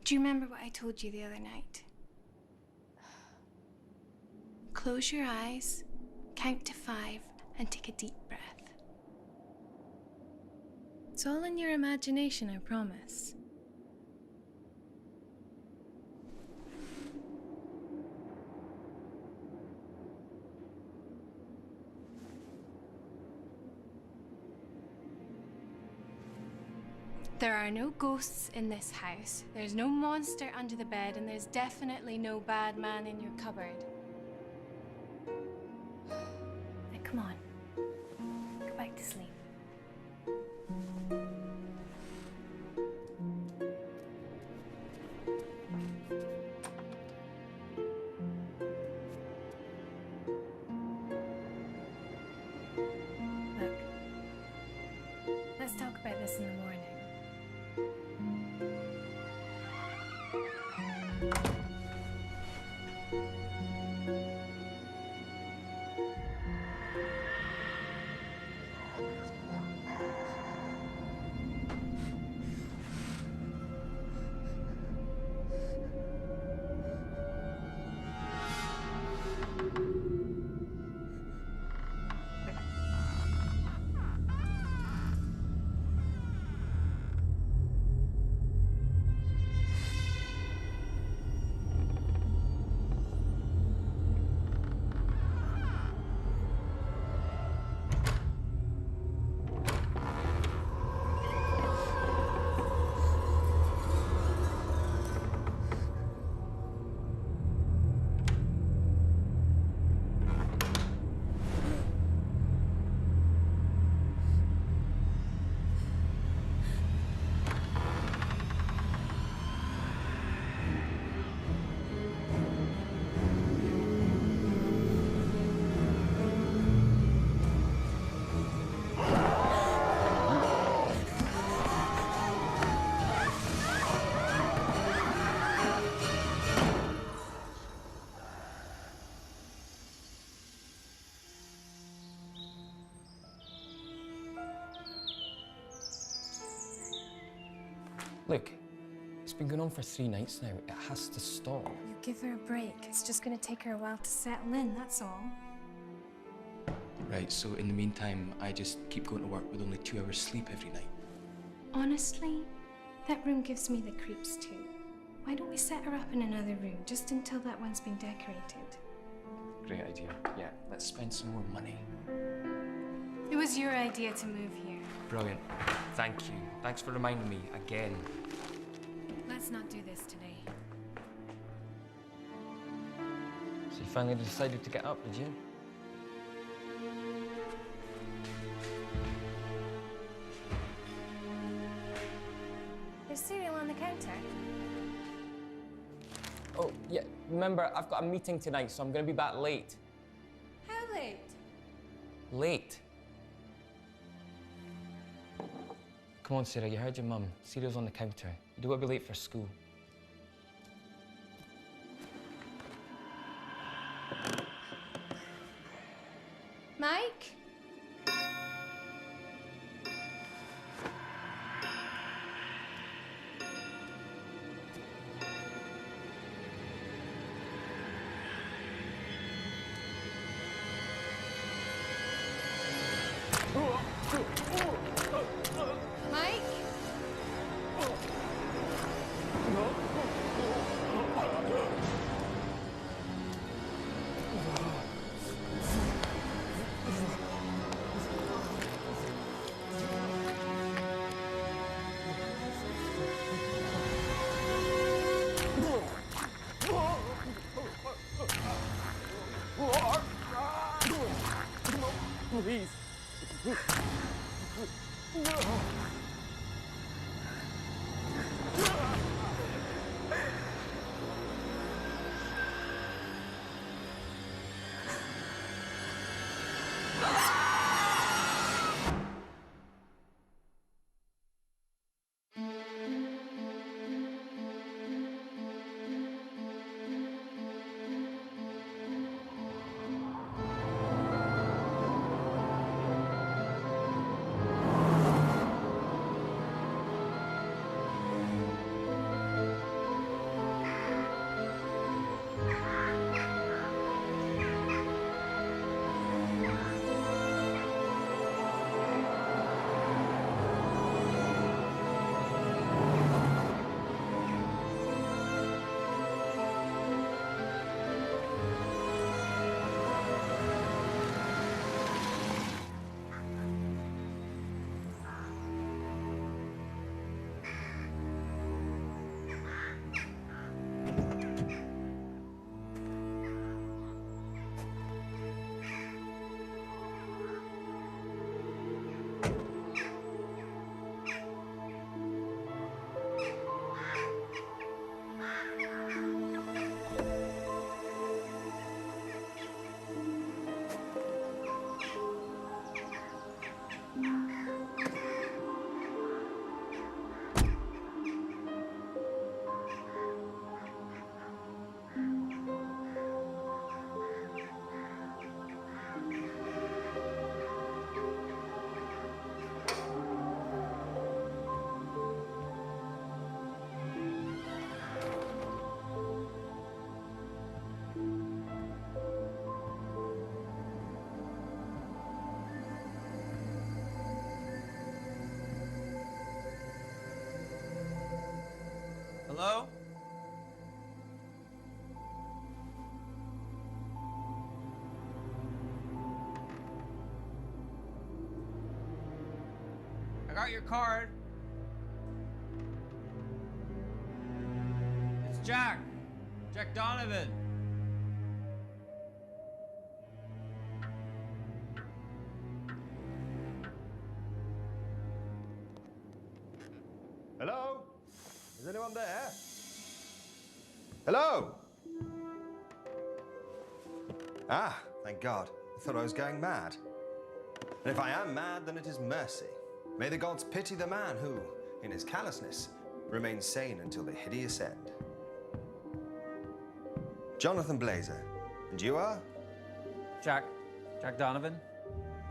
Do you remember what I told you the other night? Close your eyes, count to 5, and take a deep breath. It's all in your imagination, I promise. There are no ghosts in this house. There's no monster under the bed, and there's definitely no bad man in your cupboard. Now, come on. Go back to sleep. Look, let's talk about this in the morning. Look, it's been going on for 3 nights now. It has to stop. You give her a break. It's just gonna take her a while to settle in, that's all. Right, so in the meantime, I just keep going to work with only 2 hours sleep every night. Honestly, that room gives me the creeps too. Why don't we set her up in another room, just until that one's been decorated? Great idea. Yeah, let's spend some more money. It was your idea to move here. Brilliant. Thank you. Thanks for reminding me again. Let's not do this today. So you finally decided to get up, did you? There's cereal on the counter. Oh, yeah. Remember, I've got a meeting tonight, so I'm going to be back late. How late? Late. Come on, Sarah, you heard your mum. Cereal's on the counter. You don't want to be late for school. Mike? Mike? Hello? I got your card. It's Jack. Jack Donovan. Hello? Is anyone there? Hello? Ah, thank God. I thought I was going mad. And if I am mad, then it is mercy. May the gods pity the man who, in his callousness, remains sane until the hideous end. Jonathan Blazer. And you are? Jack Donovan.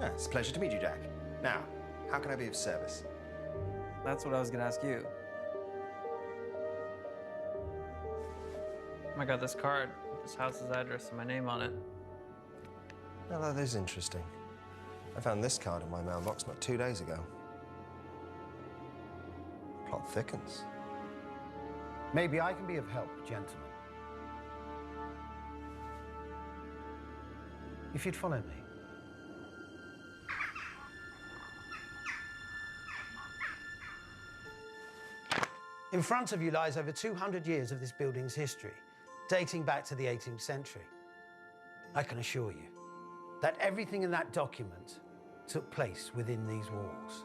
Yeah, it's a pleasure to meet you, Jack. Now, how can I be of service? That's what I was gonna ask you. I got this card with this house's address and my name on it. Well, that is interesting. I found this card in my mailbox not 2 days ago. Plot thickens. Maybe I can be of help, gentlemen. If you'd follow me. In front of you lies over 200 years of this building's history, dating back to the 18th century. I can assure you that everything in that document took place within these walls.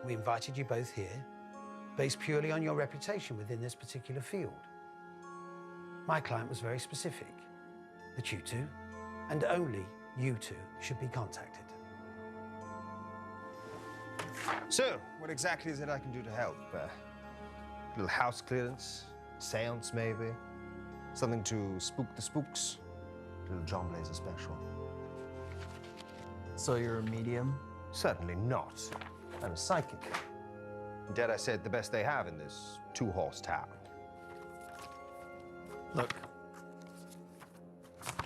We invited you both here, based purely on your reputation within this particular field. My client was very specific, that you two, and only you two, should be contacted. So, what exactly is it I can do to help? A little house clearance, seance maybe? Something to spook the spooks? A little John Blazer special? So you're a medium? Certainly not. I'm a psychic. Dare I say it, the best they have in this two-horse town. Look,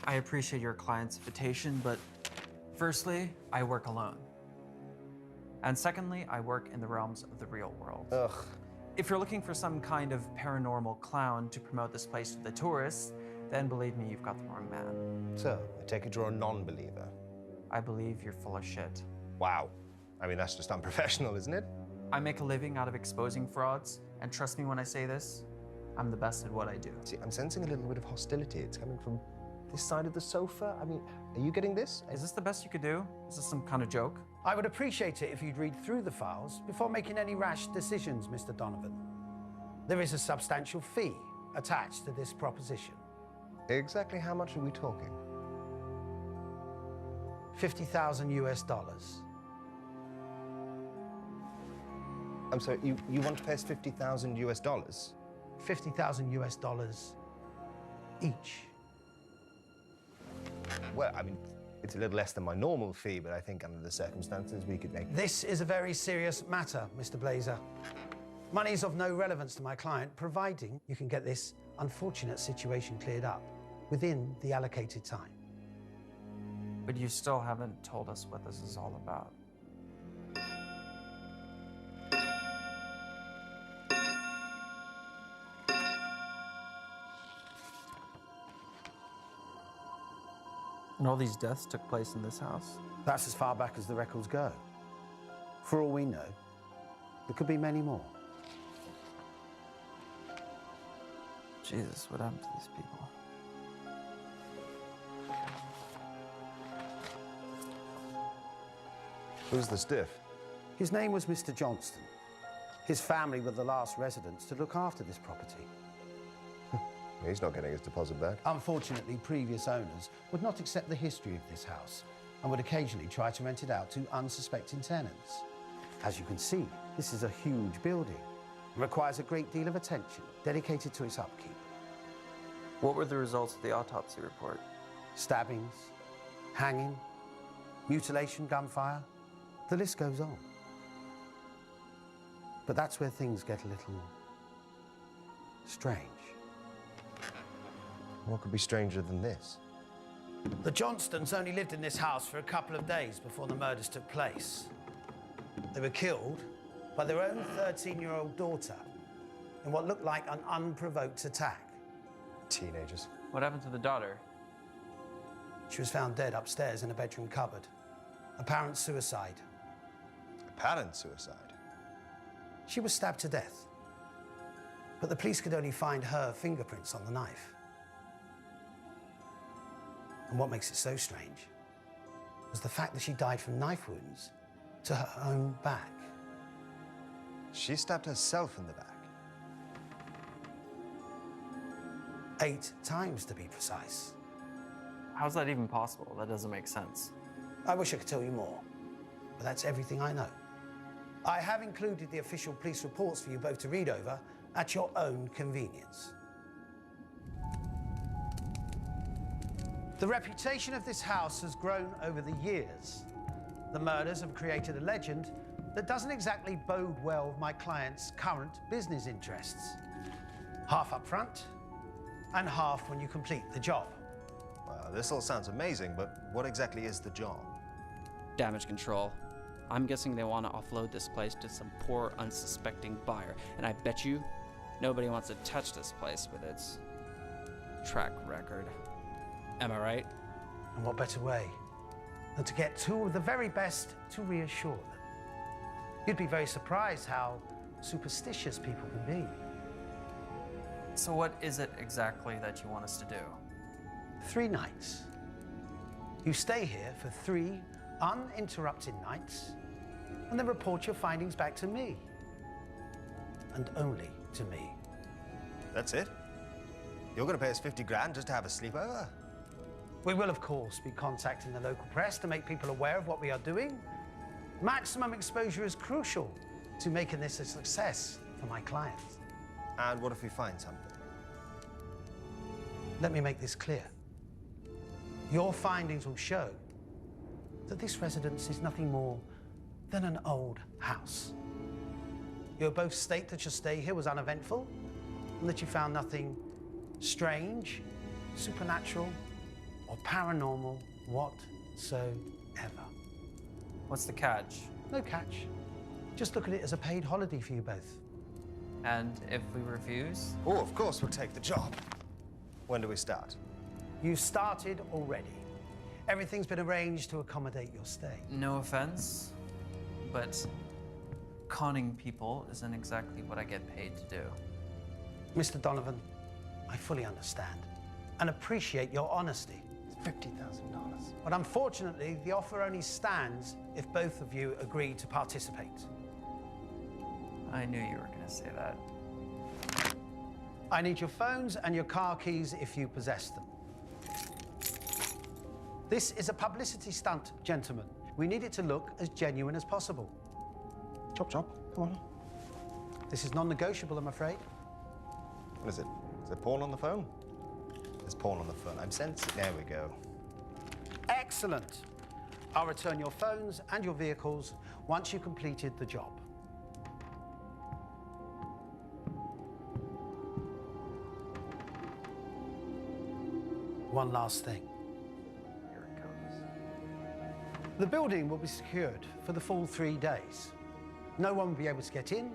I appreciate your client's invitation, but firstly, I work alone. And secondly, I work in the realms of the real world. Ugh. If you're looking for some kind of paranormal clown to promote this place to the tourists, then believe me, you've got the wrong man. So, I take it you're a non-believer. I believe you're full of shit. Wow. I mean, that's just unprofessional, isn't it? I make a living out of exposing frauds, and trust me when I say this, I'm the best at what I do. See, I'm sensing a little bit of hostility. It's coming from this side of the sofa. I mean, are you getting this? Is this the best you could do? Is this some kind of joke? I would appreciate it if you'd read through the files before making any rash decisions, Mr. Donovan. There is a substantial fee attached to this proposition. Exactly how much are we talking? 50,000 US dollars. I'm sorry, you want to pay us 50,000 US dollars? 50,000 US dollars each. Well, I mean, it's a little less than my normal fee, but I think under the circumstances we could make... This is a very serious matter, Mr. Blazer. Money is of no relevance to my client, providing you can get this unfortunate situation cleared up within the allocated time. But you still haven't told us what this is all about. And all these deaths took place in this house? That's as far back as the records go. For all we know, there could be many more. Jesus, what happened to these people? Who's the stiff? His name was Mr. Johnston. His family were the last residents to look after this property. He's not getting his deposit back. Unfortunately, previous owners would not accept the history of this house and would occasionally try to rent it out to unsuspecting tenants. As you can see, this is a huge building. It requires a great deal of attention dedicated to its upkeep. What were the results of the autopsy report? Stabbings, hanging, mutilation, gunfire, the list goes on. But that's where things get a little strange. What could be stranger than this? The Johnstons only lived in this house for a couple of days before the murders took place. They were killed by their own 13-year-old daughter, in what looked like an unprovoked attack. Teenagers. What happened to the daughter? She was found dead upstairs in a bedroom cupboard. Apparent suicide. Apparent suicide. She was stabbed to death. But the police could only find her fingerprints on the knife. And what makes it so strange was the fact that she died from knife wounds to her own back. She stabbed herself in the back. 8 times, to be precise. How's that even possible? That doesn't make sense. I wish I could tell you more, but that's everything I know. I have included the official police reports for you both to read over at your own convenience. The reputation of this house has grown over the years. The murders have created a legend that doesn't exactly bode well with my client's current business interests. Half up front and half when you complete the job. Well, this all sounds amazing, but what exactly is the job? Damage control. I'm guessing they want to offload this place to some poor, unsuspecting buyer, and I bet you nobody wants to touch this place with its track record. Am I right? And what better way than to get 2 of the very best to reassure them? You'd be very surprised how superstitious people can be. So what is it exactly that you want us to do? 3 nights. You stay here for 3 uninterrupted nights and then report your findings back to me. And only to me. That's it? You're gonna pay us 50 grand just to have a sleepover? We will, of course, be contacting the local press to make people aware of what we are doing. Maximum exposure is crucial to making this a success for my clients. And what if we find something? Let me make this clear. Your findings will show that this residence is nothing more than an old house. You'll both state that your stay here was uneventful and that you found nothing strange, supernatural, or paranormal whatsoever. What's the catch? No catch. Just look at it as a paid holiday for you both. And if we refuse? Oh, of course we'll take the job. When do we start? You started already. Everything's been arranged to accommodate your stay. No offense, but conning people isn't exactly what I get paid to do. Mr. Donovan, I fully understand and appreciate your honesty. It's $50,000. But unfortunately, the offer only stands if both of you agree to participate. I knew you were going to say that. I need your phones and your car keys if you possess them. This is a publicity stunt, gentlemen. We need it to look as genuine as possible. Chop, chop, come on. This is non-negotiable, I'm afraid. What is it? Is there porn on the phone? There's porn on the phone. I'm sensing. There we go. Excellent. I'll return your phones and your vehicles once you've completed the job. One last thing. Here it comes. The building will be secured for the full 3 days. No one will be able to get in,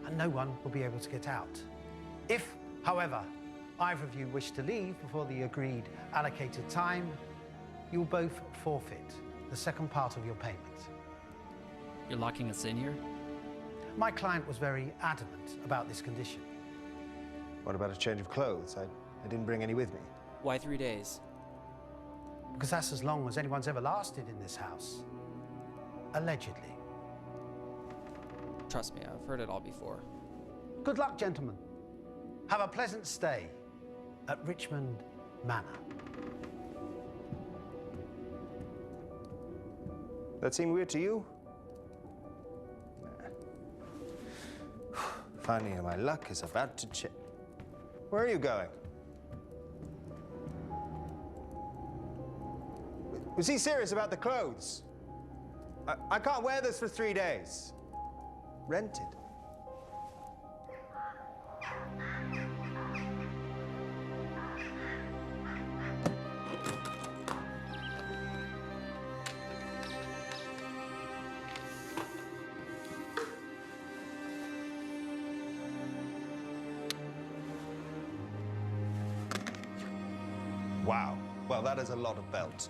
and no one will be able to get out. If, however, either of you wish to leave before the agreed allocated time, you will both forfeit the second part of your payment. You're locking us in here? My client was very adamant about this condition. What about a change of clothes? I didn't bring any with me. Why 3 days? Because that's as long as anyone's ever lasted in this house. Allegedly. Trust me, I've heard it all before. Good luck, gentlemen. Have a pleasant stay at Richmond Manor. That seem weird to you? Finally, my luck is about to change. Where are you going? Was he serious about the clothes? I can't wear this for 3 days. Rented. Wow. Well, that is a lot of belt.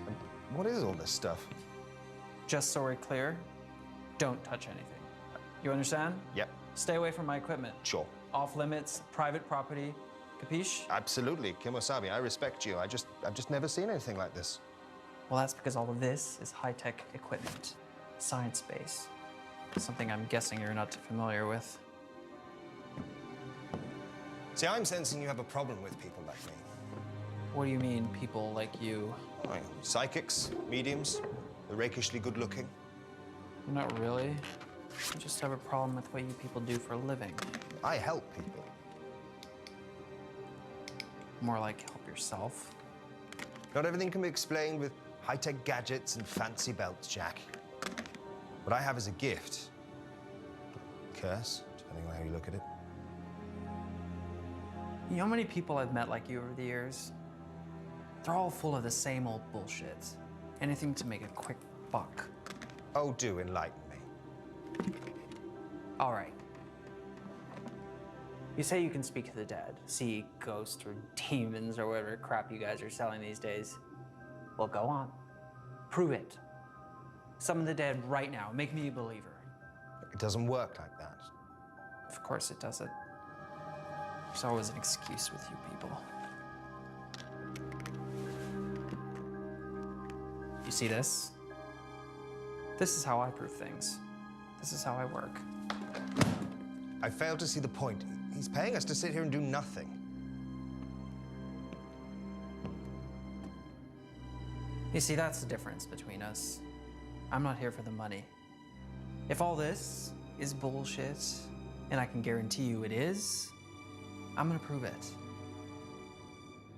And what is all this stuff? Just so we're clear, don't touch anything. You understand? Yep, Stay away from my equipment. sure. Off limits, private property. Capiche? Absolutely, Kimosabi, I respect you. I've just never seen anything like this. Well, that's because all of this is high-tech equipment. Science base. Something I'm guessing you're not too familiar with. See, I'm sensing you have a problem with people like me. What do you mean, people like you? Right. Psychics, mediums, the rakishly good-looking. Not really. I just have a problem with what you people do for a living. I help people. More like help yourself. Not everything can be explained with high-tech gadgets and fancy belts, Jack. What I have is a gift. Curse, depending on how you look at it. You know how many people I've met like you over the years? They're all full of the same old bullshit. Anything to make a quick buck. Oh, do enlighten me. All right. You say you can speak to the dead, see ghosts or demons or whatever crap you guys are selling these days. Well, go on. Prove it. Summon the dead right now. Make me a believer. It doesn't work like that. Of course it doesn't. There's always an excuse with you people. You see this? This is how I prove things. This is how I work. I fail to see the point. He's paying us to sit here and do nothing. You see, that's the difference between us. I'm not here for the money. If all this is bullshit, and I can guarantee you it is, I'm gonna prove it.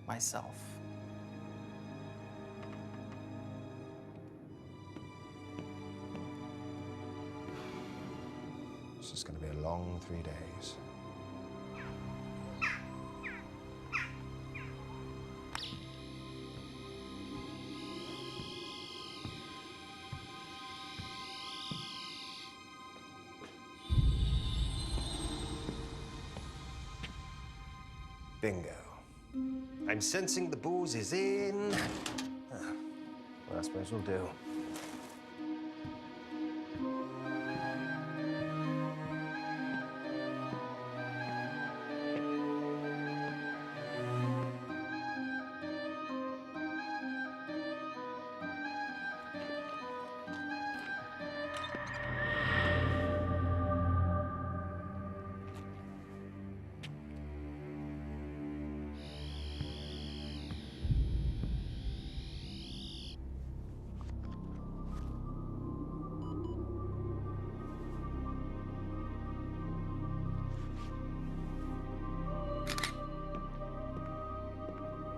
Myself. This is going to be a long 3 days. Bingo. I'm sensing the booze is in. Well, I suppose we'll do.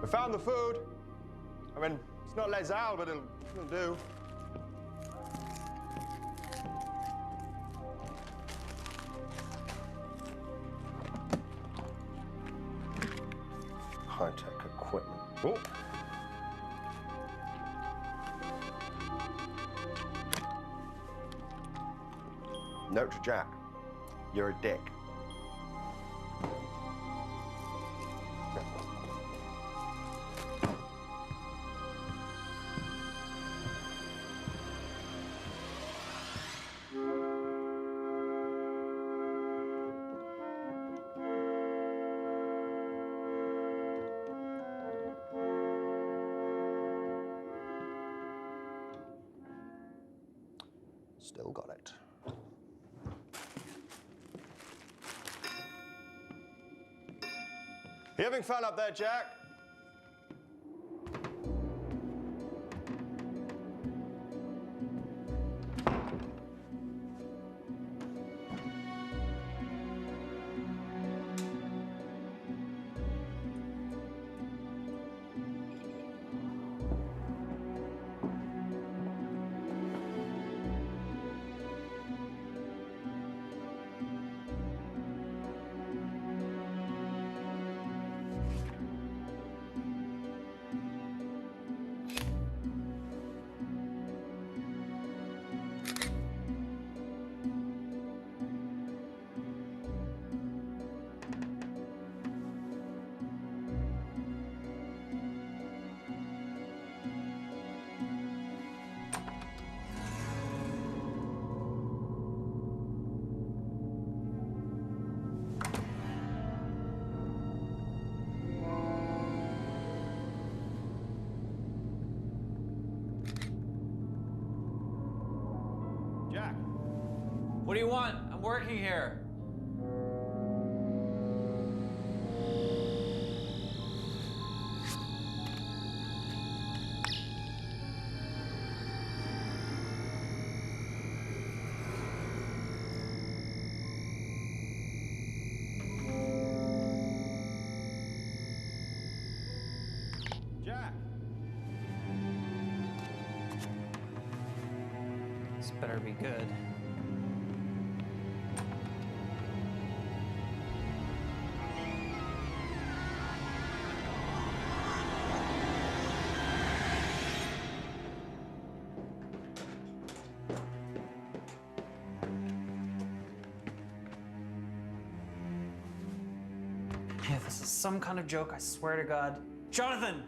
We found the food. I mean, it's not Les Al, but it'll do. High-tech equipment. Oh. Note to Jack, you're a dick. Still got it. You having fun up there, Jack? What do you want? I'm working here. Jack! This better be good. If this is some kind of joke, I swear to God. Jonathan!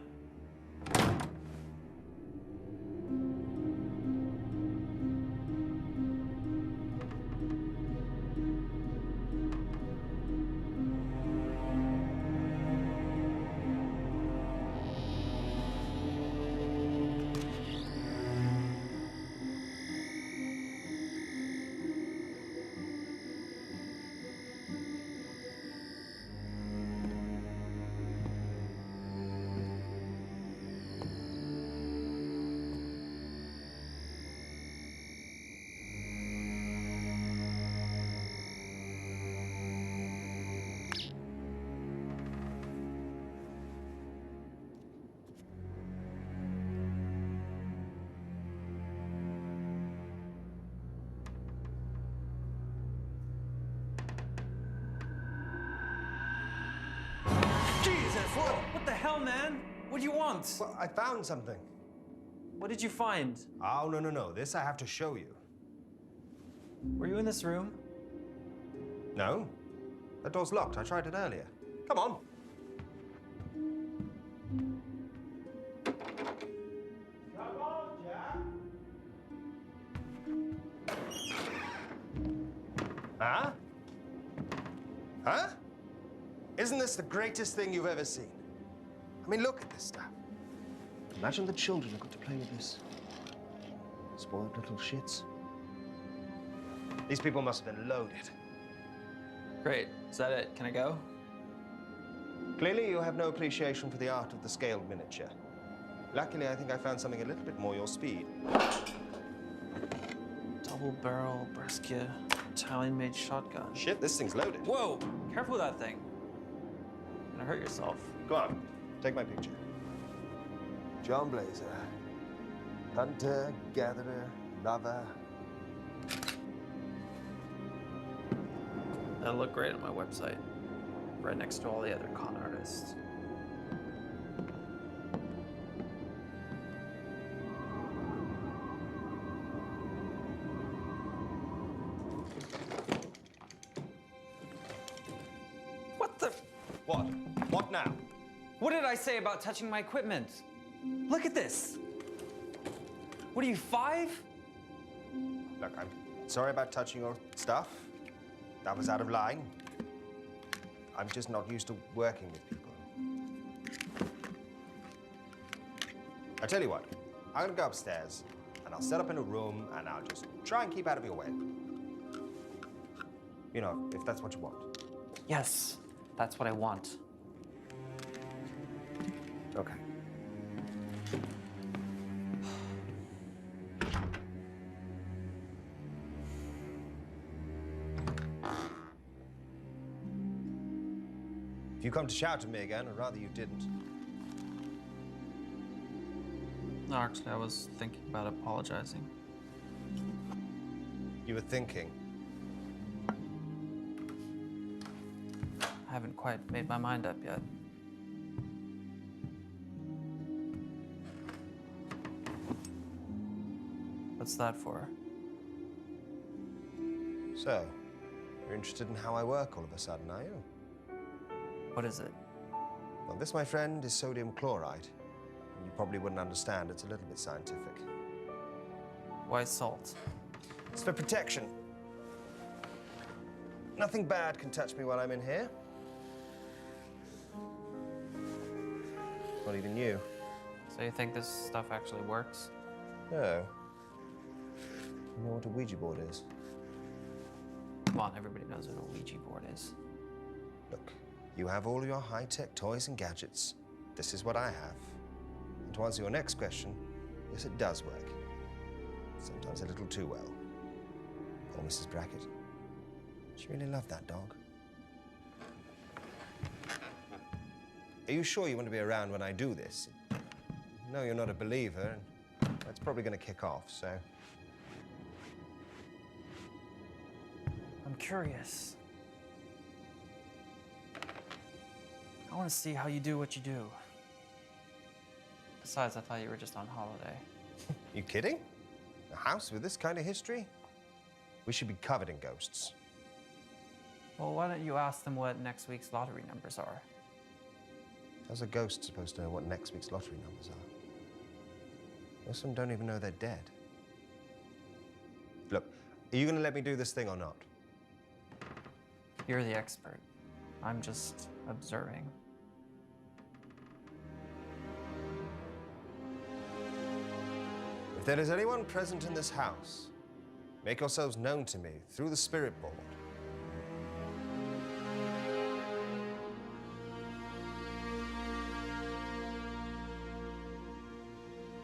Jesus! What the hell, man? What do you want? Well, I found something. What did you find? Oh, no. This I have to show you. Were you in this room? No. That door's locked. I tried it earlier. Come on. Come on, Jack. Huh? Huh? Isn't this the greatest thing you've ever seen? I mean, look at this stuff. Imagine the children who got to play with this. Spoiled little shits. These people must have been loaded. Great. Is that it? Can I go? Clearly, you have no appreciation for the art of the scaled miniature. Luckily, I think I found something a little bit more your speed. Double barrel Brescia Italian-made shotgun. Shit, this thing's loaded. Whoa! Careful with that thing. You're gonna hurt yourself. Go on, take my picture. John Blazer. Hunter, gatherer, lover. That'll look great on my website. Right next to all the other con artists. What the? What? What now? What did I say about touching my equipment? Look at this. What are you, 5? Look, I'm sorry about touching your stuff. That was out of line. I'm just not used to working with people. I tell you what, I'm gonna go upstairs and I'll set up in a room and I'll just try and keep out of your way. You know, if that's what you want. Yes, that's what I want. Okay. If you come to shout at me again, I'd rather you didn't. No, actually, I was thinking about apologizing. You were thinking. I haven't quite made my mind up yet. What's that for? So, you're interested in how I work all of a sudden, are you? What is it? Well, this, my friend, is sodium chloride. You probably wouldn't understand. It's a little bit scientific. Why salt? It's for protection. Nothing bad can touch me while I'm in here. Not even you. So you think this stuff actually works? No. You know what a Ouija board is? Come on, everybody knows what a Ouija board is. Look, you have all your high-tech toys and gadgets. This is what I have. And to answer your next question, yes, it does work. Sometimes a little too well. Poor Mrs. Brackett. She really loved that dog. Are you sure you want to be around when I do this? No, you're not a believer, and that's probably going to kick off, so... I'm curious. I want to see how you do what you do. Besides, I thought you were just on holiday. You kidding? A house with this kind of history? We should be covered in ghosts. Well, why don't you ask them what next week's lottery numbers are? How's a ghost supposed to know what next week's lottery numbers are? Most of them don't even know they're dead. Look, are you going to let me do this thing or not? You're the expert. I'm just observing. If there is anyone present in this house, make yourselves known to me through the spirit board.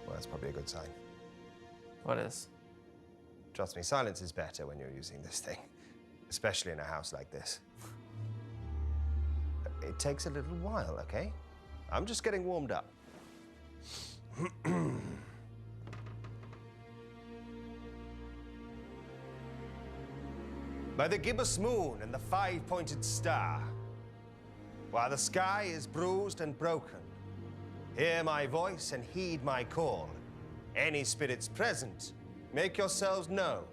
Well, that's probably a good sign. What is? Trust me, silence is better when you're using this thing, especially in a house like this. It takes a little while, okay? I'm just getting warmed up. By the gibbous moon and the five-pointed star, while the sky is bruised and broken, hear my voice and heed my call. Any spirits present, make yourselves known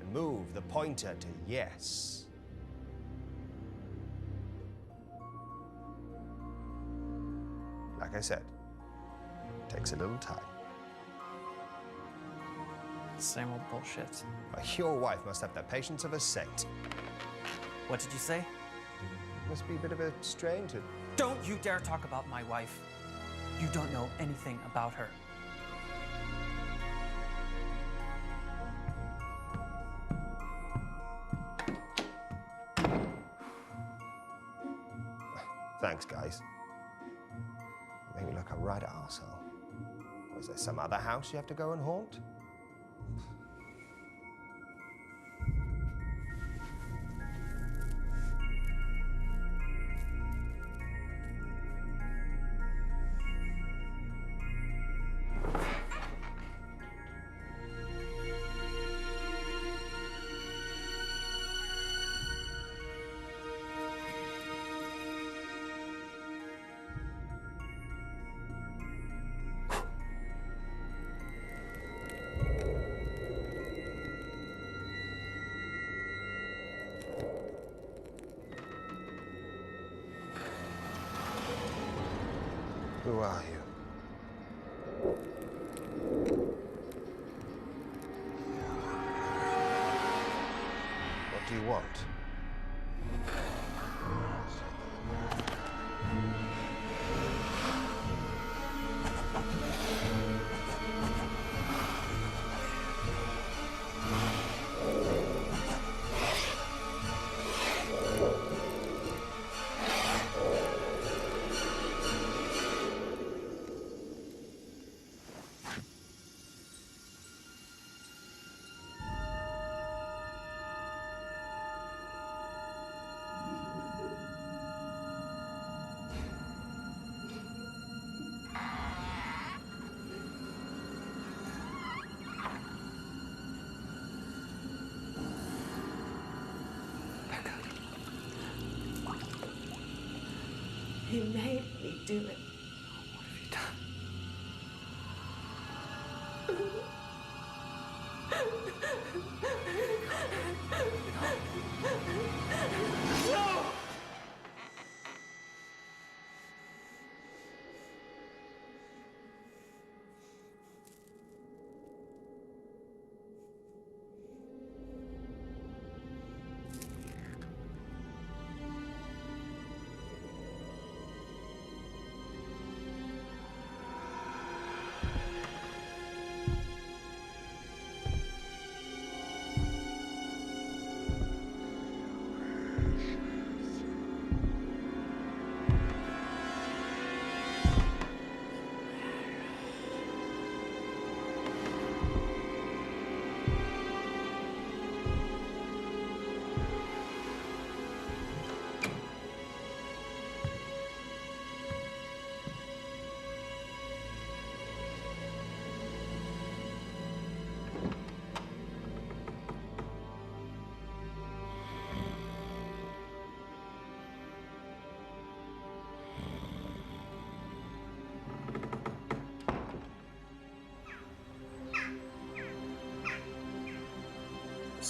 and move the pointer to yes. Like I said, it takes a little time. Same old bullshit. Your wife must have the patience of a saint. What did you say? Must be a bit of a strain to... Don't you dare talk about my wife. You don't know anything about her. Thanks, guys. You make me look a right arsehole. Or is there some other house you have to go and haunt? Who are you? What do you want? He made me do it. What have you done?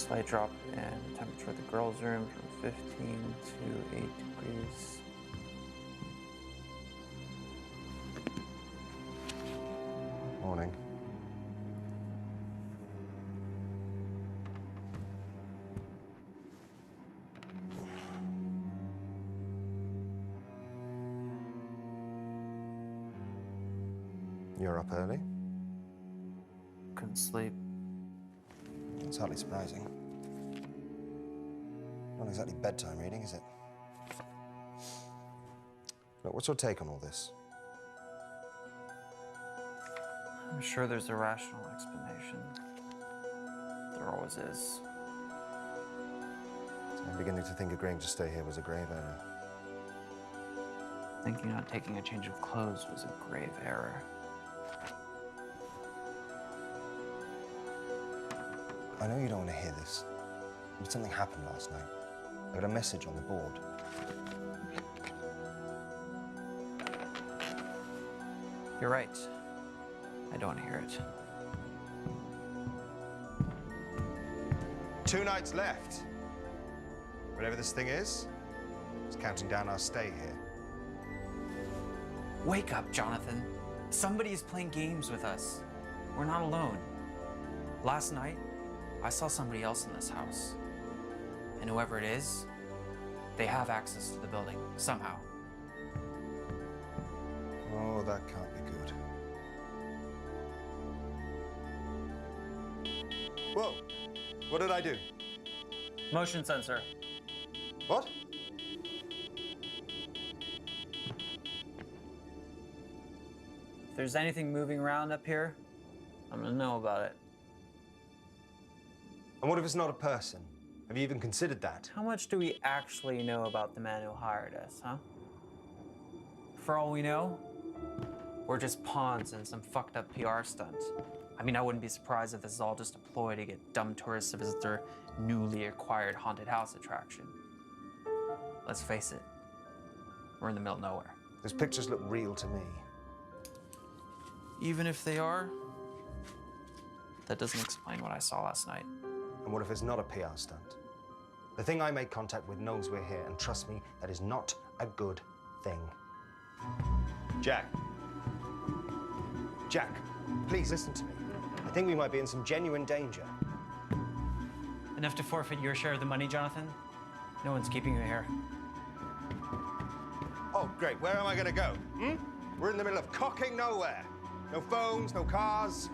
Slight drop in the temperature of the girls' room from 15 to 8 degrees. Morning. You're up early? Couldn't sleep. It's hardly surprising. Not exactly bedtime reading, is it? Look, what's your take on all this? I'm sure there's a rational explanation. There always is. I'm beginning to think agreeing to stay here was a grave error. Thinking not taking a change of clothes was a grave error. I know you don't want to hear this, but something happened last night. I got a message on the board. You're right. I don't want to hear it. 2 nights left. Whatever this thing is, it's counting down our stay here. Wake up, Jonathan. Somebody is playing games with us. We're not alone. Last night, I saw somebody else in this house. And whoever it is, they have access to the building, somehow. Oh, that can't be good. Whoa! What did I do? Motion sensor. What? If there's anything moving around up here, I'm gonna know about it. And what if it's not a person? Have you even considered that? How much do we actually know about the man who hired us, huh? For all we know, we're just pawns in some fucked up PR stunt. I mean, I wouldn't be surprised if this is all just a ploy to get dumb tourists to visit their newly acquired haunted house attraction. Let's face it, we're in the middle of nowhere. Those pictures look real to me. Even if they are, that doesn't explain what I saw last night. And what if it's not a PR stunt? The thing I made contact with knows we're here, and trust me, that is not a good thing. Jack. Jack, please listen to me. I think we might be in some genuine danger. Enough to forfeit your share of the money, Jonathan? No one's keeping you here. Oh, great. Where am I going to go? We're in the middle of cocking nowhere. No phones, no cars.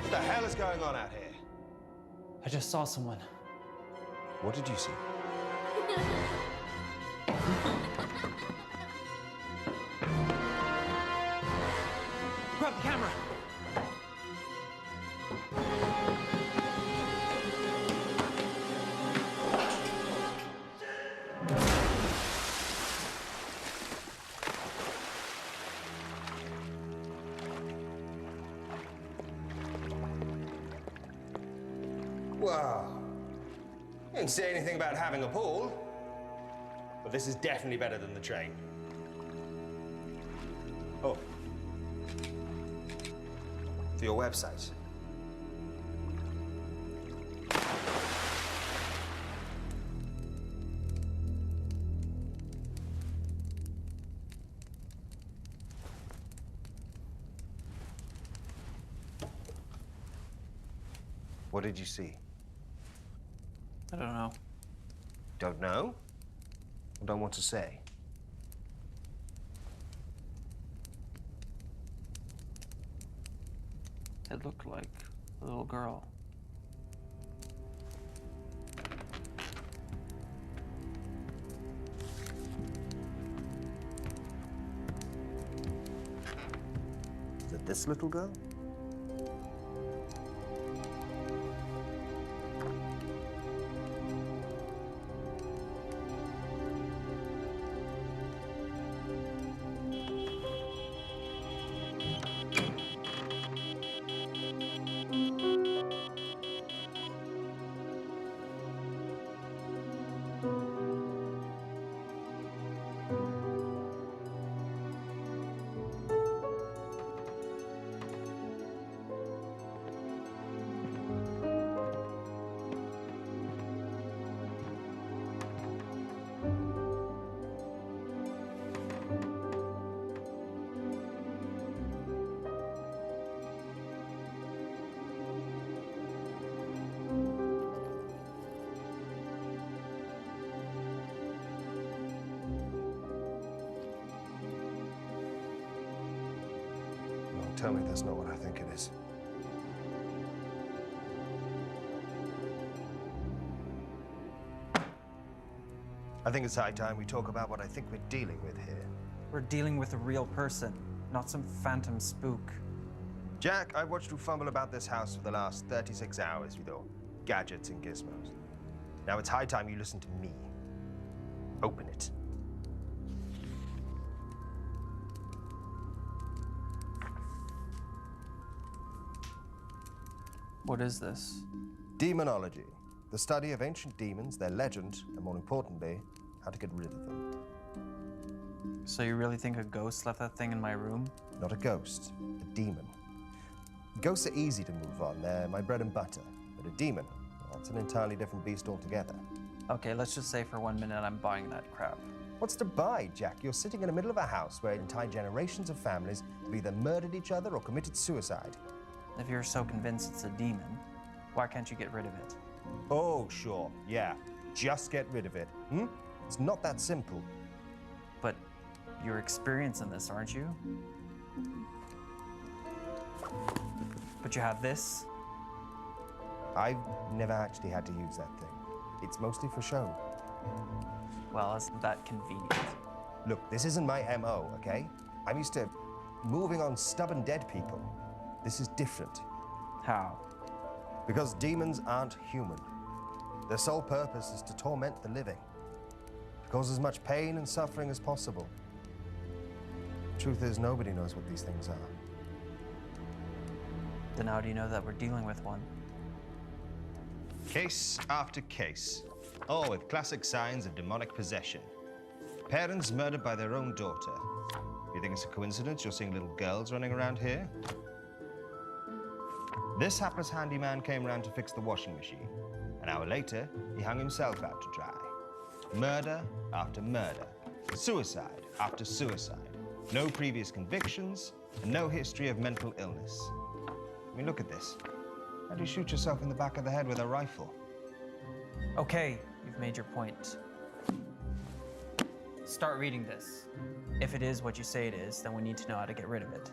What the hell is going on out here? I just saw someone. What did you see? Grab the camera. Wow. You didn't say anything about having a pool. But this is definitely better than the train. Oh. For your website. What did you see? I don't know. Don't know? Or don't want to say? It looked like a little girl. Is it this little girl? Tell me that's not what I think it is. I think it's high time we talk about what I think we're dealing with here. We're dealing with a real person, not some phantom spook. Jack, I've watched you fumble about this house for the last 36 hours with your gadgets and gizmos. Now it's high time you listen to me. Open it. What is this? Demonology. The study of ancient demons, their legend, and more importantly, how to get rid of them. So you really think a ghost left that thing in my room? Not a ghost, a demon. Ghosts are easy to move on. They're my bread and butter. But a demon, that's an entirely different beast altogether. Okay, let's just say for 1 minute I'm buying that crap. What's to buy, Jack? You're sitting in the middle of a house where entire generations of families have either murdered each other or committed suicide. If you're so convinced it's a demon, why can't you get rid of it? Oh, sure, yeah. Just get rid of it. It's not that simple. But you're experienced in this, aren't you? But you have this? I've never actually had to use that thing. It's mostly for show. Well, isn't that convenient? Look, this isn't my MO, okay? I'm used to moving on stubborn dead people. This is different. How? Because demons aren't human. Their sole purpose is to torment the living, to cause as much pain and suffering as possible. The truth is, nobody knows what these things are. Then how do you know that we're dealing with one? Case after case, all with classic signs of demonic possession. Parents murdered by their own daughter. You think it's a coincidence you're seeing little girls running around here? This hapless handyman came around to fix the washing machine. An hour later, he hung himself out to dry. Murder after murder. Suicide after suicide. No previous convictions, and no history of mental illness. I mean, look at this. How do you shoot yourself in the back of the head with a rifle? Okay, you've made your point. Start reading this. If it is what you say it is, then we need to know how to get rid of it.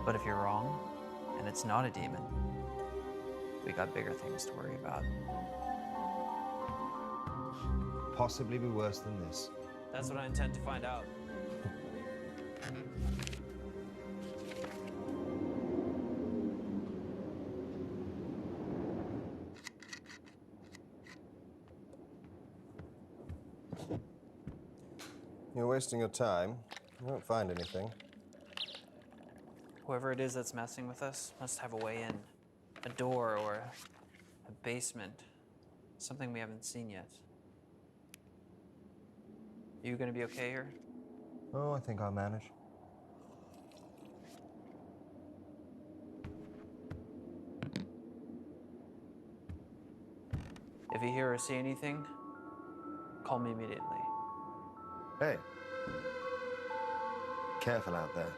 But if you're wrong, and it's not a demon, we got bigger things to worry about. Possibly be worse than this. That's what I intend to find out. You're wasting your time. You won't find anything. Whoever it is that's messing with us must have a way in. A door or a basement. Something we haven't seen yet. You gonna be okay here? Oh, I think I'll manage. If you hear or see anything, call me immediately. Hey. Careful out there.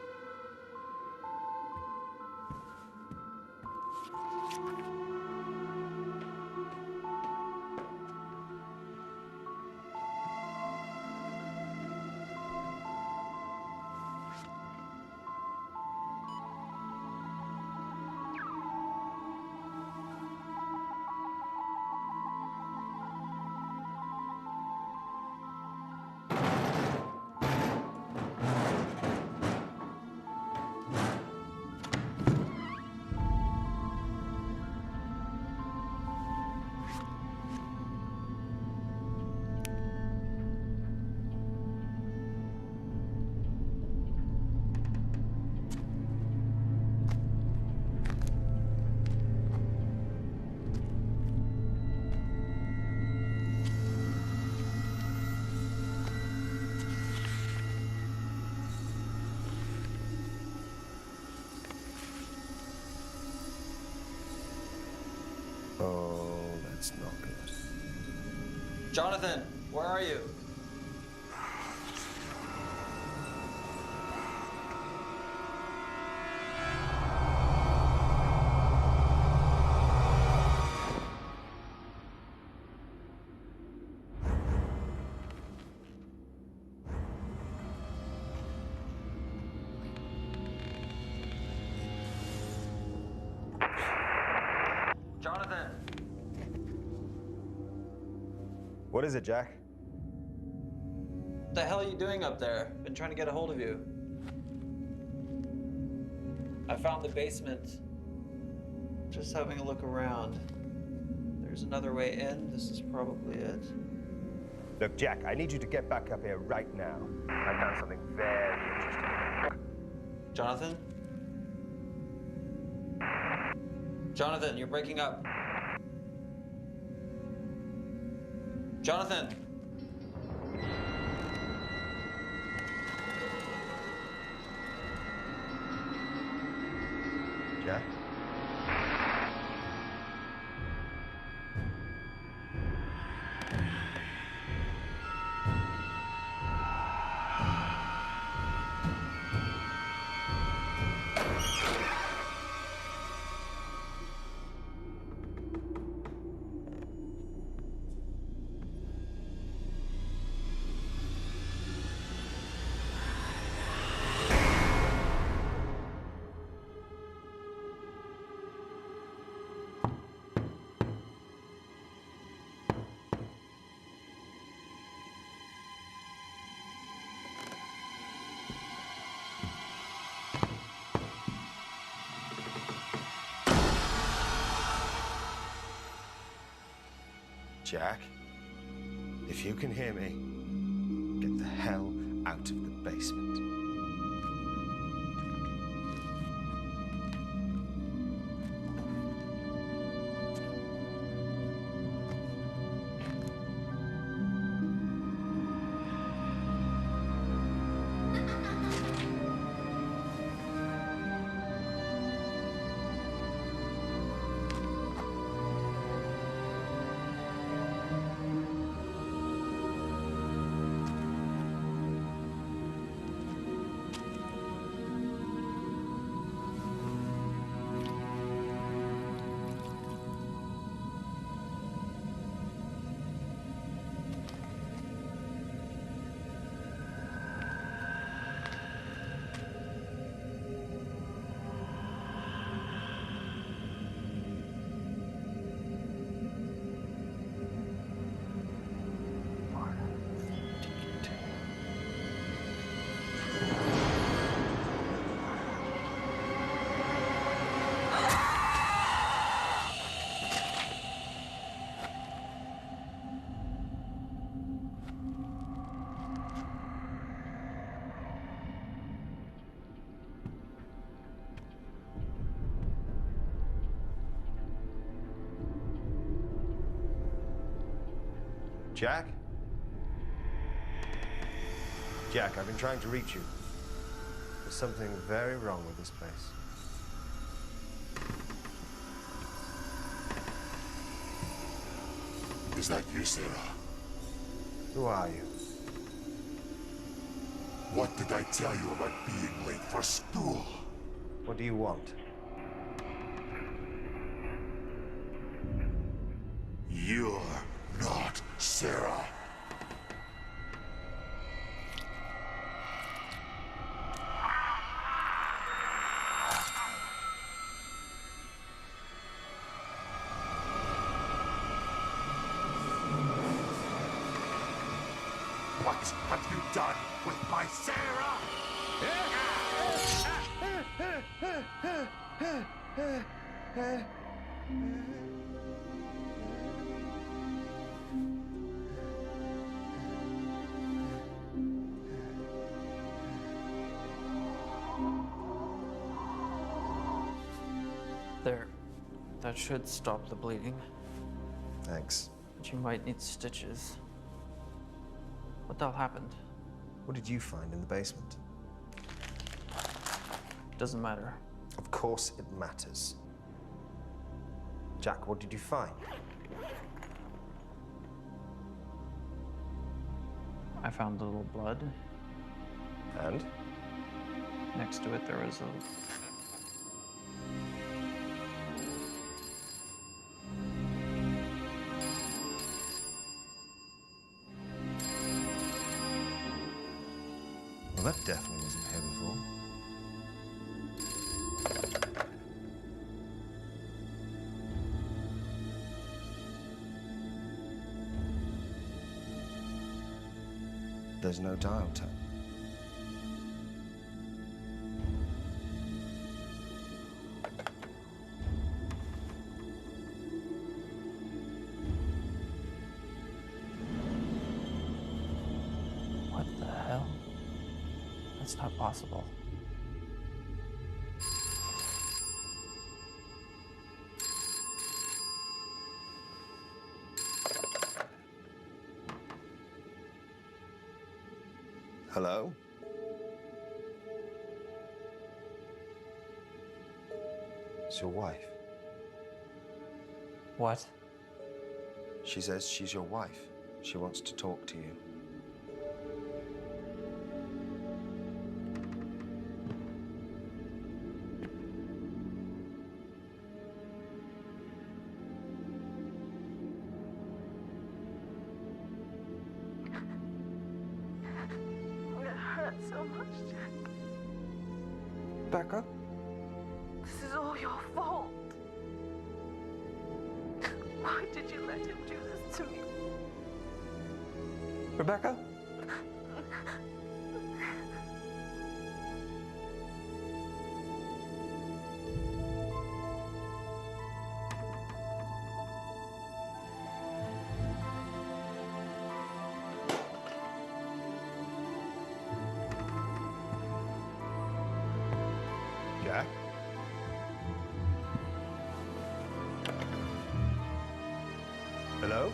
Oh, that's not good. Jonathan, where are you? Jonathan! What is it, Jack? What the hell are you doing up there? Been trying to get a hold of you. I found the basement. Just having a look around. There's another way in. This is probably it. Look, Jack, I need you to get back up here right now. I found something very interesting. Jonathan? Jonathan, you're breaking up. Jonathan! Jack? Jack, if you can hear me, get the hell out of the basement. Jack? Jack, I've been trying to reach you. There's something very wrong with this place. Is that you, Sarah? Who are you? What did I tell you about being late for school? What do you want? You're not Sarah. What have you done with my Sarah? There. That should stop the bleeding. Thanks. But you might need stitches. What the hell happened? What did you find in the basement? Doesn't matter. Of course it matters. Jack, what did you find? I found a little blood. And? Next to it, there was a... Well, that definitely wasn't here before. There's no dial tone. What the hell? That's not possible. Hello? It's your wife. What? She says she's your wife. She wants to talk to you. It hurts so much, Jack. Becca? This is all your fault. Why did you let him do this to me? Rebecca? Jack? Hello?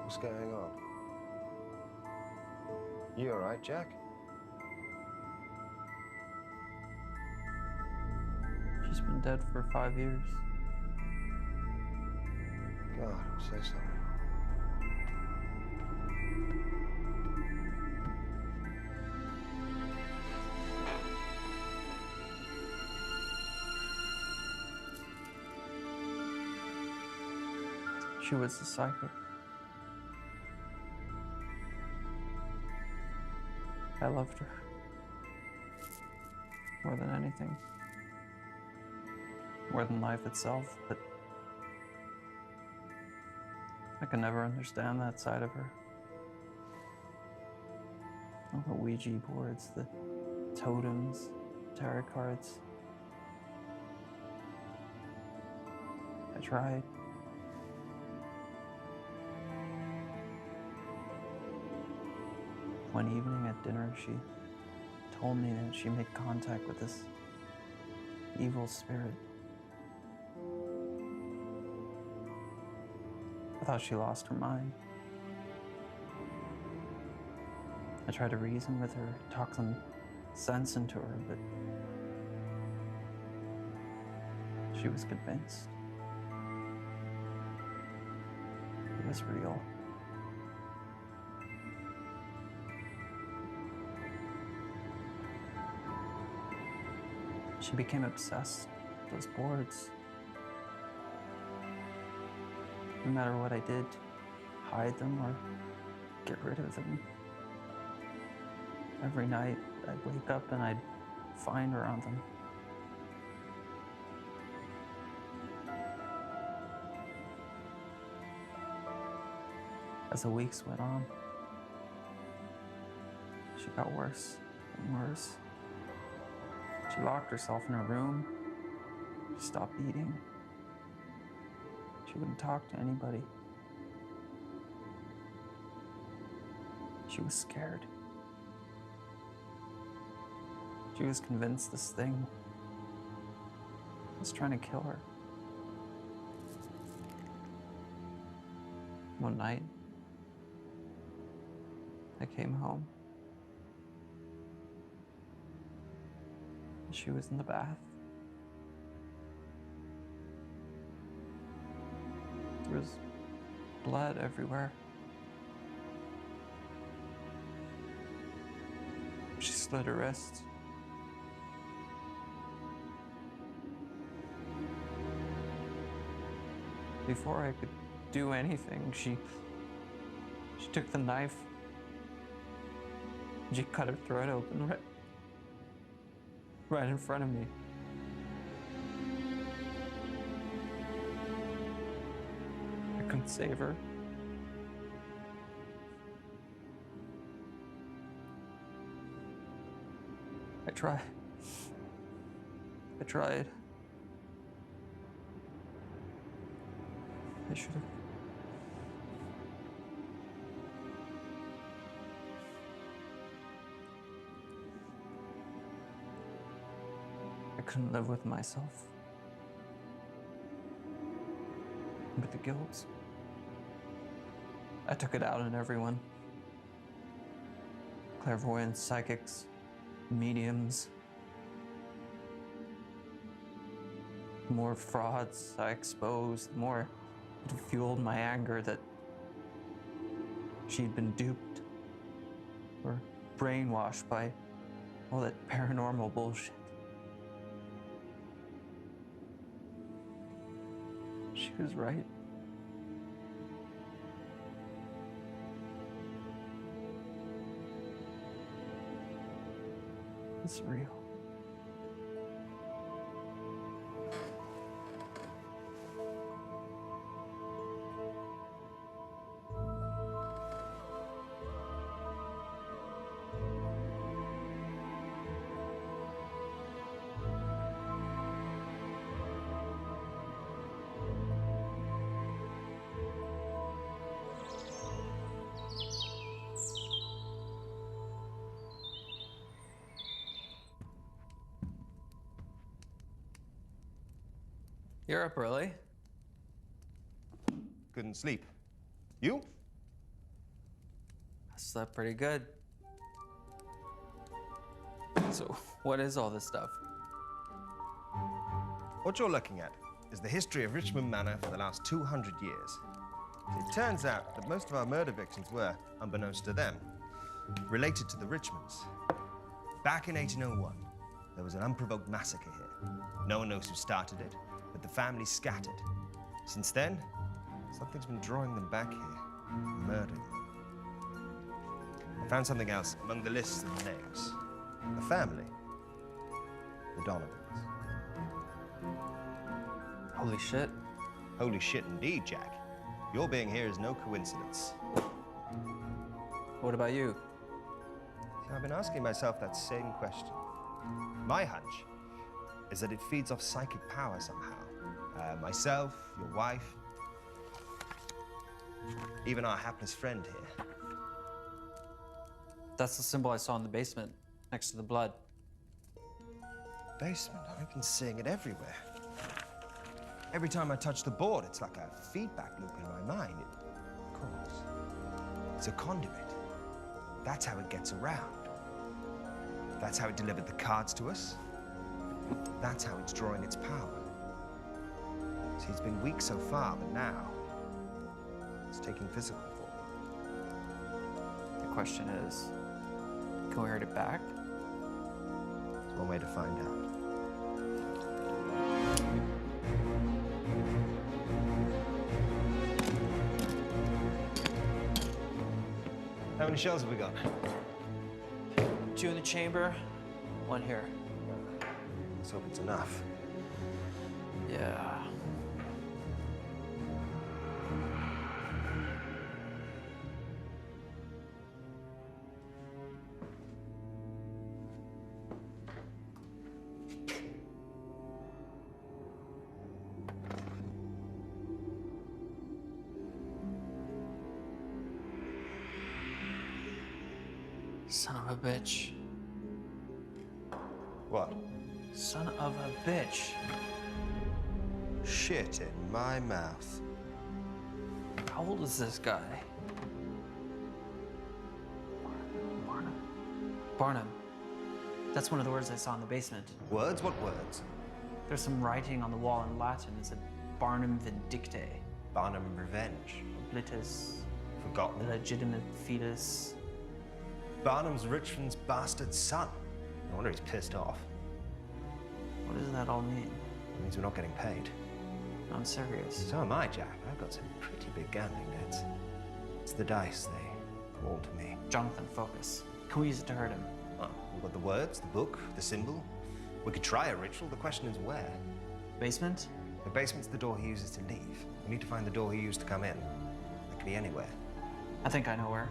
What's going on? You all right, Jack? She's been dead for 5 years. God, I'm so sorry. She was the psychic. I loved her. More than anything. More than life itself, but I could never understand that side of her. All the Ouija boards, the totems, tarot cards. I tried. One evening at dinner, she told me that she made contact with this evil spirit. I thought she lost her mind. I tried to reason with her, talk some sense into her, but she was convinced. It was real. She became obsessed with those boards. No matter what I did, hide them or get rid of them. Every night, I'd wake up and I'd find her on them. As the weeks went on, she got worse and worse. She locked herself in her room. She stopped eating. She wouldn't talk to anybody. She was scared. She was convinced this thing was trying to kill her. One night, I came home. She was in the bath. There was blood everywhere. She slit her wrists. Before I could do anything, she took the knife. She cut her throat open right in front of me. I couldn't save her. I tried. I should have. I couldn't live with myself. With the guilt. I took it out on everyone. Clairvoyants, psychics, mediums. The more frauds I exposed, the more it fueled my anger that she'd been duped or brainwashed by all that paranormal bullshit. She was right. It's real. You're up early. Couldn't sleep. You? I slept pretty good. So, what is all this stuff? What you're looking at is the history of Richmond Manor for the last 200 years. It turns out that most of our murder victims were, unbeknownst to them, related to the Richmonds. Back in 1801, there was an unprovoked massacre here. No one knows who started it, but the family scattered. Since then, something's been drawing them back here, murdering them. I found something else among the lists of names. A family. The Donovans. Holy shit. Holy shit indeed, Jack. Your being here is no coincidence. What about you? I've been asking myself that same question. My hunch is that it feeds off psychic power somehow. Myself, your wife, even our hapless friend here. That's the symbol I saw in the basement, next to the blood. Basement, I've been seeing it everywhere. Every time I touch the board, it's like a feedback loop in my mind. Of course, it's a conduit. That's how it gets around. That's how it delivered the cards to us. That's how it's drawing its power. See, it's been weak so far, but now it's taking physical form. The question is, can we hurt it back? There's one way to find out. How many shells have we got? 2 in the chamber, 1 here. Let's hope it's enough. Yeah. Son of a bitch. What? Son of a bitch. Shit in my mouth. How old is this guy? Barnum. Barnum. That's one of the words I saw in the basement. Words? What words? There's some writing on the wall in Latin. It said Barnum Vindicte. Barnum Revenge. Oblitus. Forgotten. Legitimate fetus. Barnum's Richmond's bastard son. No wonder he's pissed off. What does that all mean? It means we're not getting paid. I'm serious. So am I, Jack. I've got some pretty big gambling debts. It's the dice, they call to me. Jonathan, focus. Can we use it to hurt him? Oh, we've got the words, the book, the symbol. We could try a ritual. The question is where? Basement? The basement's the door he uses to leave. We need to find the door he used to come in. It could be anywhere. I think I know where.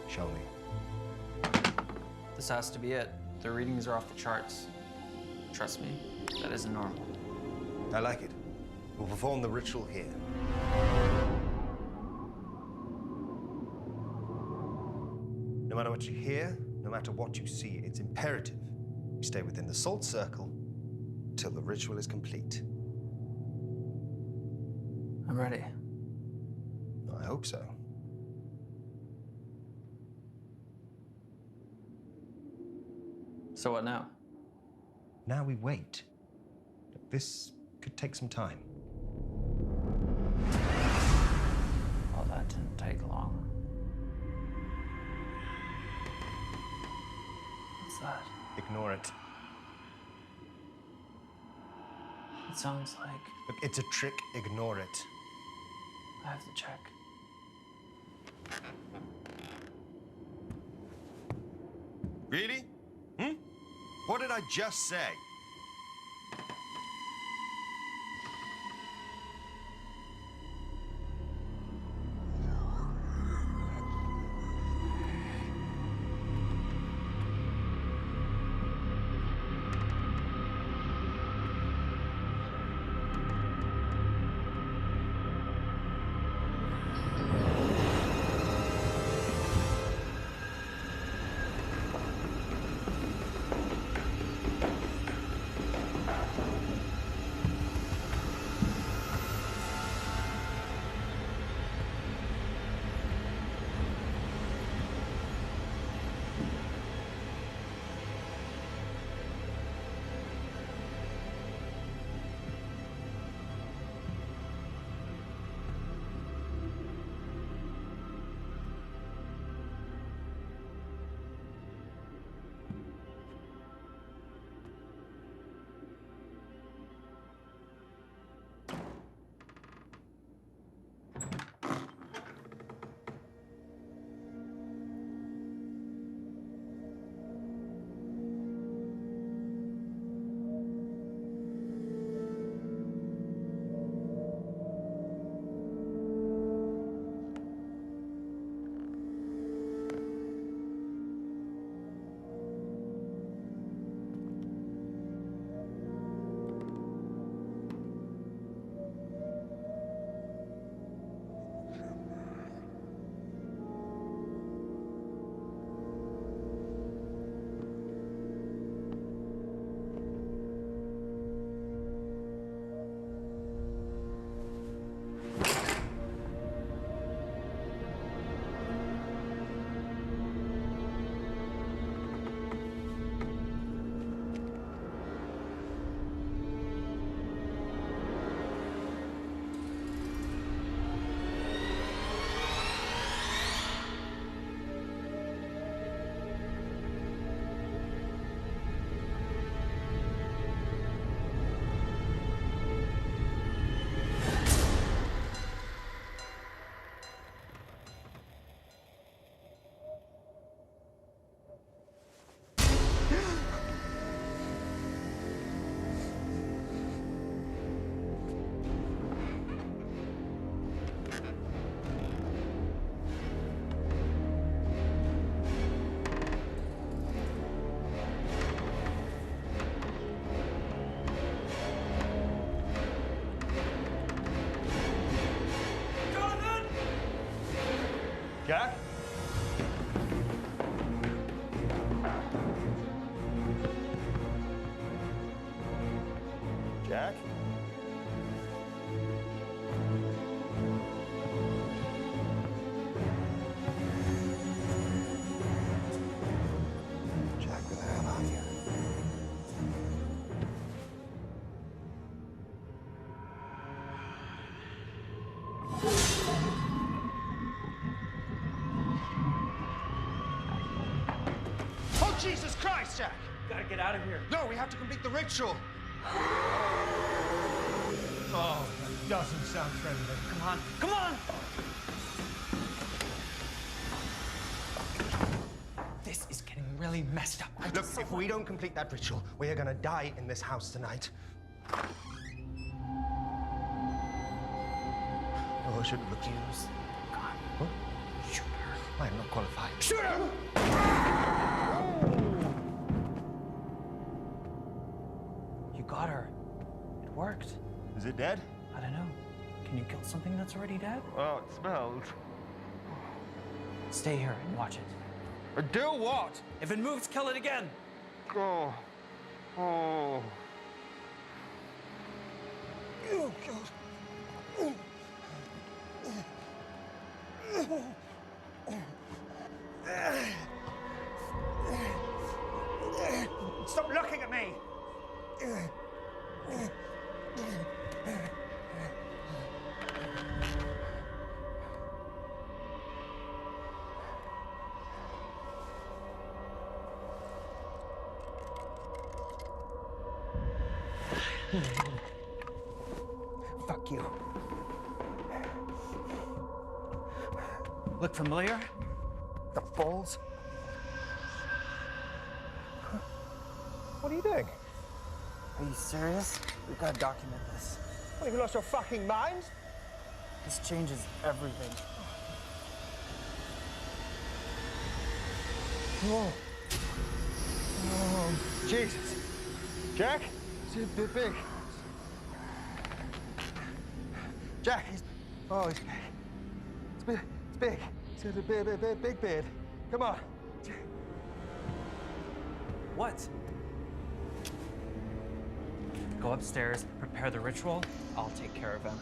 Show me. This has to be it. The readings are off the charts. Trust me, that isn't normal. I like it. We'll perform the ritual here. No matter what you hear, no matter what you see, it's imperative you stay within the salt circle till the ritual is complete. I'm ready. I hope so. So what now? Now we wait. This could take some time. Well, that didn't take long. What's that? Ignore it. It sounds like Look, it's a trick. Ignore it. I have to check. Really? What did I just say? Jesus Christ, Jack! Gotta get out of here. No, we have to complete the ritual. Oh, that doesn't sound friendly. Come on, come on! This is getting really messed up. Look, if we don't complete that ritual, we are gonna die in this house tonight. Oh, I shouldn't look. Use gun. What? Shoot her. I am not qualified. Shoot her! You got her. It worked. Is it dead? I don't know. Can you kill something that's already dead? Oh, it smells. Stay here and watch it. Do what? If it moves, kill it again. Oh. Oh. Oh, God. Stop looking at me! Fuck you. Look familiar? The balls? What are you doing? Are you serious? We've got to document this. What, have you lost your fucking mind? This changes everything. Oh. Oh, Jesus. Jack? It's a bit big. Jack, he's... Oh, he's big. It's big. It's big. It's a big beard. Come on. What? Go upstairs, prepare the ritual. I'll take care of him.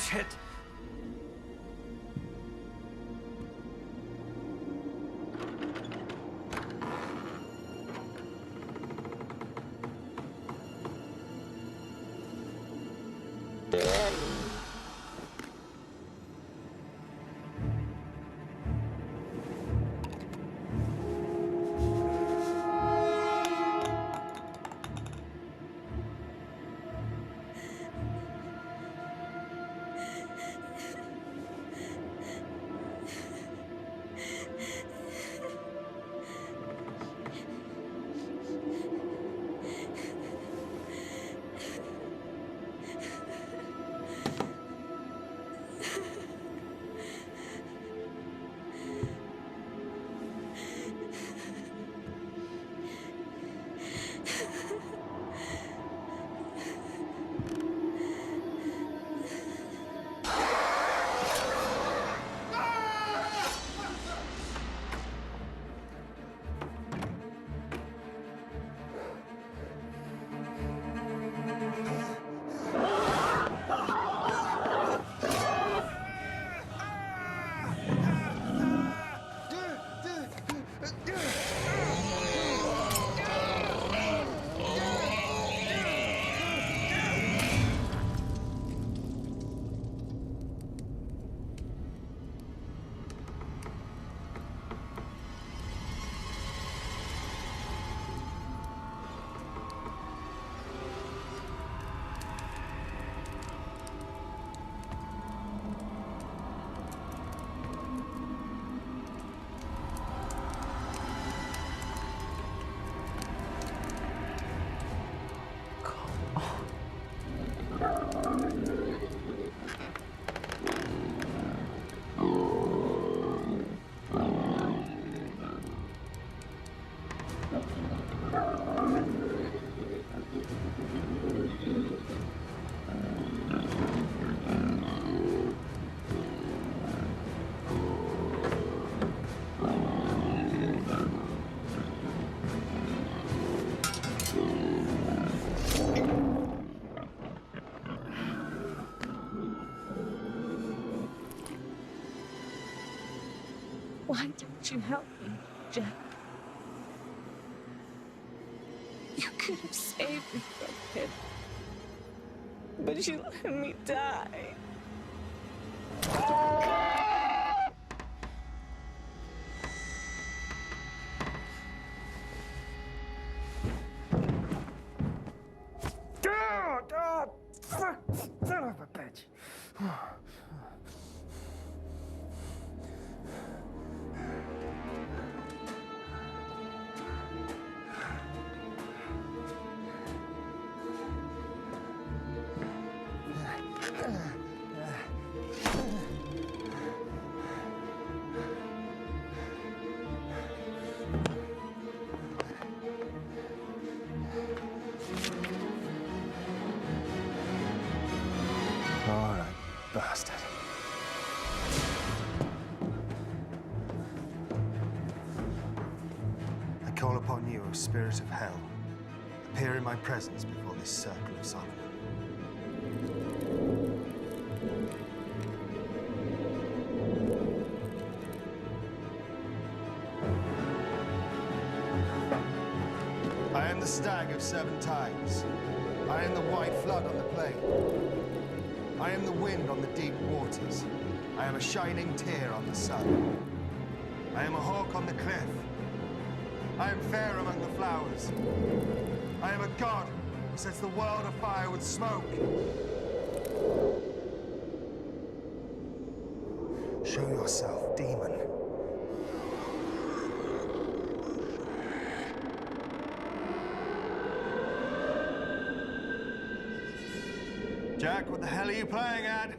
Shit! Why didn't you help me, Jack? You could have saved me from him. But you let me die. Son of a bitch. All right, bastard. I call upon you, O spirit of hell. Appear in my presence before this circle of Solomon. I am the stag of 7 tides. I am the white flood on the plain. I am the wind on the deep waters. I am a shining tear on the sun. I am a hawk on the cliff. I am fair among the flowers. I am a god who sets the world afire with smoke. Show yourself, demon. Jack, what the hell are you playing at?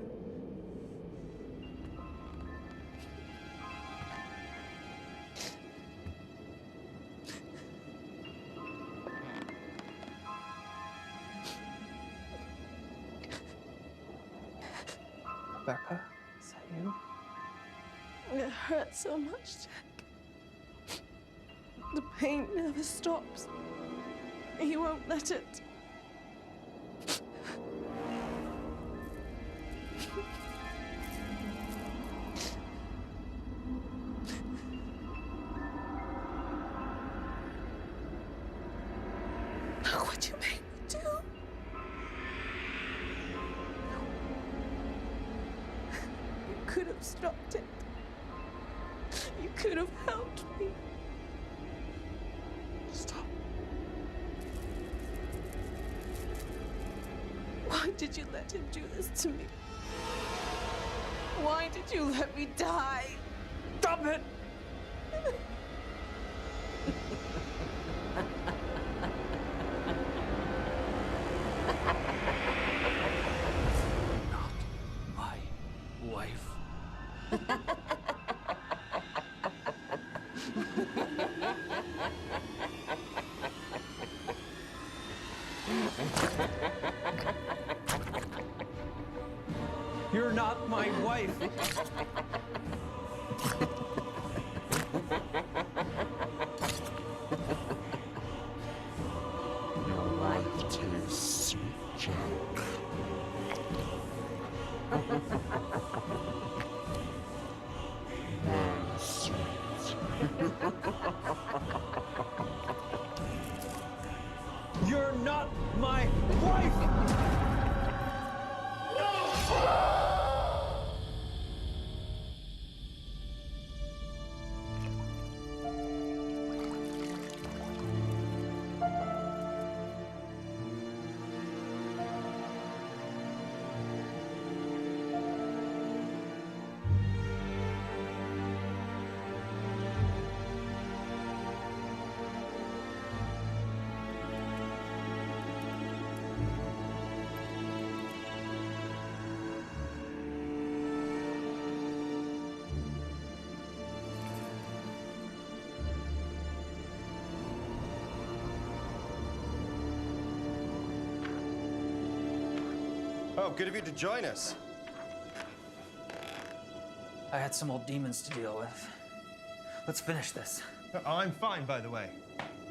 Becca, is that you? It hurts so much, Jack. The pain never stops. He won't let it. Look what you made me do. You could have stopped it. You could have helped me. Stop. Why did you let him do this to me? Why did you let me die? Stop it! Not my wife. You're not my wife. Your life tastes sweet, Jack. Very sweet. You're not my wife! Oh, good of you to join us. I had some old demons to deal with. Let's finish this. I'm fine, by the way.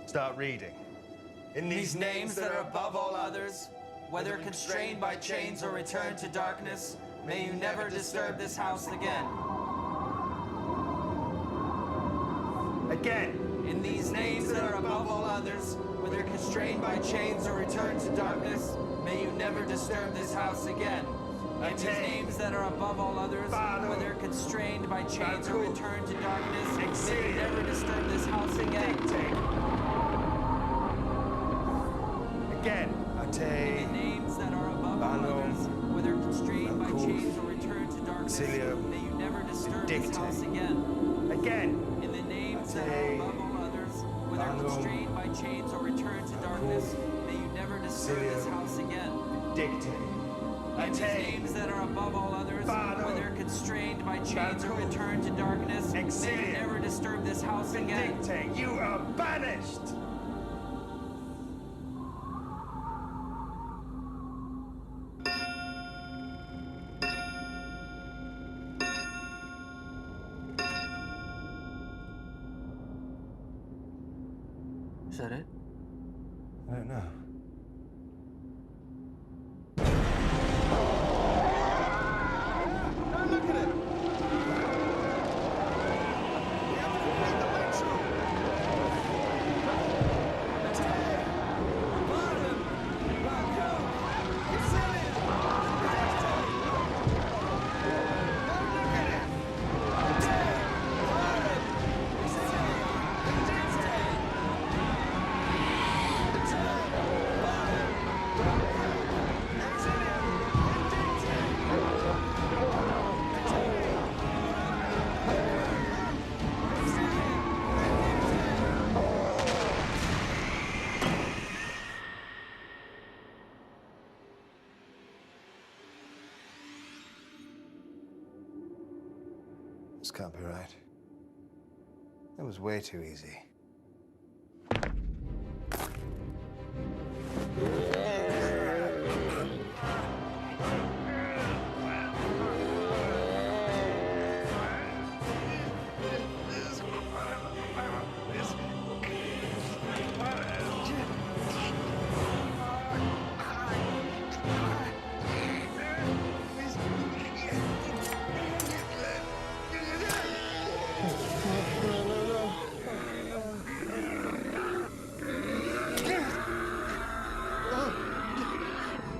Start reading. In These names that are above all others, whether constrained by chains or returned to darkness, may you never disturb this house again. Again. In these names that are above all others, whether constrained by chains or returned to darkness, may you never disturb this house again. In these names that are above all others, whether constrained by chains or returned to darkness, may you never disturb this house again. Again. In the names that are above all others, whether constrained by chains or returned to darkness, may you never disturb this house again. Again. In the names that are above all others, whether constrained by chains or returned to darkness, may you never disturb this house again. In these names that are above all others, whether constrained by chains or returned to darkness, may you never disturb this house again. You are banished! Is that it? I don't know. This can't be right. That was way too easy.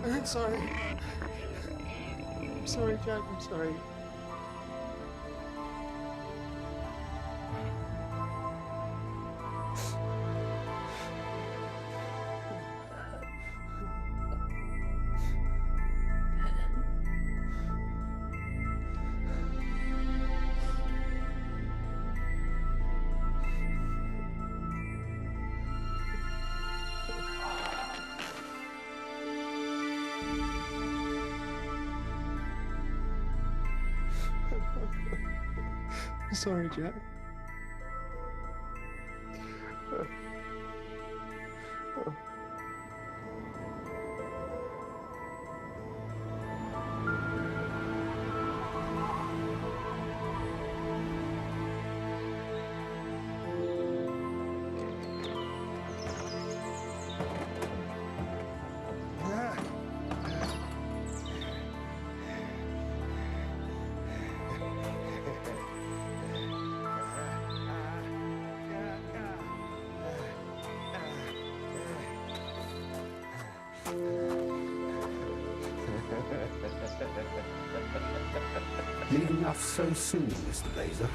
I'm sorry. I'm sorry, Jack. I'm sorry. I'm sorry, Jack. Leaving us so soon, Mr. Laser.